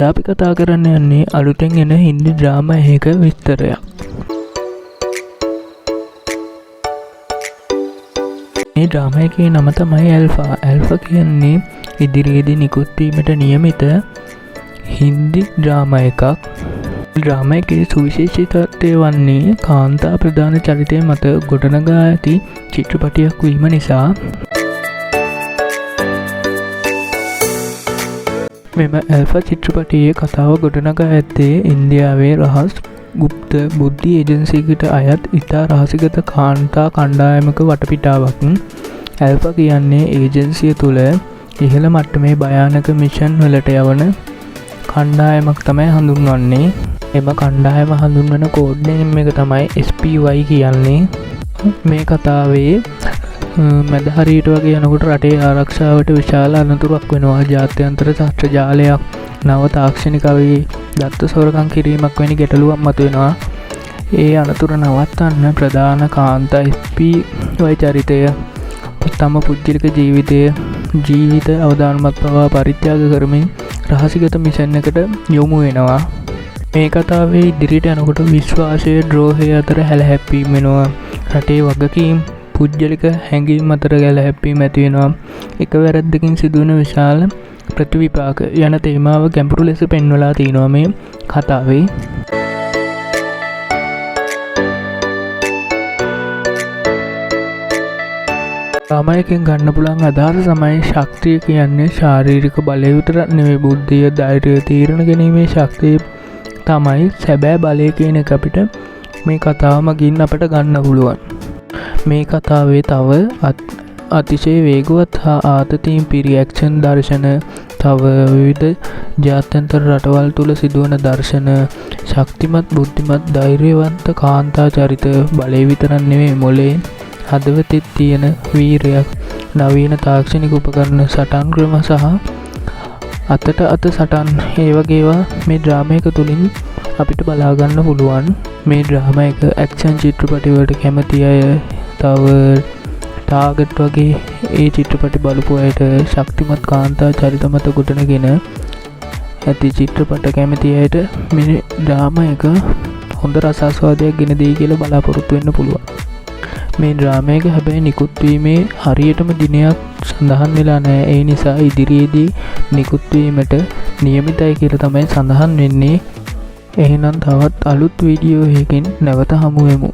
අපි කතා කරන්න යන්නේ අලුතෙන් එන හින්දි ඩ්‍රාමා එකක විස්තරයක්. මේ ඩ්‍රාමා එකේ නම තමයි ඇල්ෆා. ඇල්ෆා කියන්නේ ඉදිරියේදී නිකුත් වීමට නියමිත හින්දි ඩ්‍රාමා එකක්. ඩ්‍රාමා එකේ සුවිශේෂීත්වය වන්නේ කාන්තා ප්‍රධාන චරිතය මත ගොඩනගා ඇති චිත්‍රපටයක් වීම නිසා. මෙම ඇල්ෆා චිත්‍රපටයේ කතාව ගොඩනගා ඇත්තේ ඉන්දියාවේ රහස් ගුප්ත බුද්ධි ඒජන්සියකට අයත් ඉතා රහසිගත කාන්තා කණ්ඩායමක වටපිටාවක්. ඇල්ෆා කියන්නේ ඒජන්සිය තුළ ඉහළ මට්ටමේ භයානක මිෂන් වලට යවන කණ්ඩායමක් තමයි හඳුන්වන්නේ. එම කණ්ඩායම හඳුන්වන කෝඩ් නේම් එක තමයි SPY කියන්නේ. මේ කතාවේ මැද හරියට වගේ යනකොට රටේ ආරක්ෂාවට විශාල අනතුරක් වෙනවා. ජාත්‍යන්තර ශස්ත්‍ර ජාලයක්, නව තාක්ෂණික අවි, දත්ත සොරකම් කිරීමක් වැනි ගැටලුවක් මතුවෙනවා. ඒ අනතුර නවත්තන්න ප්‍රධාන කාන්තා SPY චරිතය තම පුද්ගලික ජීවිත අවදානමත් පවා පරිත්‍යාග කරමින් රහසිගත මිෂන් එකට යොමු වෙනවා. මේ කතාවේ ඉදිරියට යනකොට විශ්වාසය ද්‍රෝහය අතර හැලහැප්පීම වෙනවා. රටේ වගකීම් පුද්ගලික හැඟීම් අතර ගැලහැප්පීම ඇති වෙනවා. එක වැරැද්දකින් සිදුවන විශාල ප්‍රතිවිපාක යන තේමාව ගැඹුරු ලෙස පෙන්වලා තියෙනවා මේ කතාවේ. ළමයිකින් ගන්න පුළුවන් අදහස තමයි ශක්තිය කියන්නේ ශාරීරික බලය විතරක් නෙවෙයි, බුද්ධිය, ධෛර්යය, තීරණ ගැනීමේ ශක්තිය තමයි සැබෑ බලය කියන එක අපිට මේ කතාව මගින් අපට ගන්න පුළුවන්. මේ කතාවේ තව අතිශය වේගවත් හා ආතතියෙන් පිරි ඇක්ෂන් දර්ශන, තව විවිධ ජාත්‍යන්තර රටවල් තුළ සිදුවන දර්ශන, ශක්තිමත් බුද්ධිමත් ධෛර්යවන්ත කාන්තා චරිත, බලය විතරක් නෙවෙයි මොලේ හදවතේ තියෙන වීරයක්, නවීන තාක්ෂණික උපකරණ, සටන් ක්‍රම සහ අතට අත සටන්, ඒ වගේවා මේ ඩ්‍රාමා එක තුලින් අපිට බලා ගන්න පුළුවන්. මේ ඩ්‍රාමා එක ඇක්ෂන් චිත්‍රපටි වලට කැමති අය, තව ටාගට් වගේ ඒ චිත්‍රපටි බලපු අයට, ශක්තිමත් කාන්තා චරිත මත ගොඩනගෙන ඇති චිත්‍රපට කැමති අයට මේ ඩ්‍රාමා එක හොඳ රසාස්වාදයක් ගෙන දෙයි කියලා බලාපොරොත්තු වෙන්න පුළුවන්. මේ ඩ්‍රාමා එක හැබැයි නිකුත් වීමේ හරියටම දිනයක් සඳහන් වෙලා නැහැ. ඒ නිසා ඉදිරියේදී නිකුත් වීමට නියමිතයි කියලා තමයි සඳහන් වෙන්නේ. එහෙනම් තවත් අලුත් වීඩියෝ එකකින් නැවත හමු වෙමු.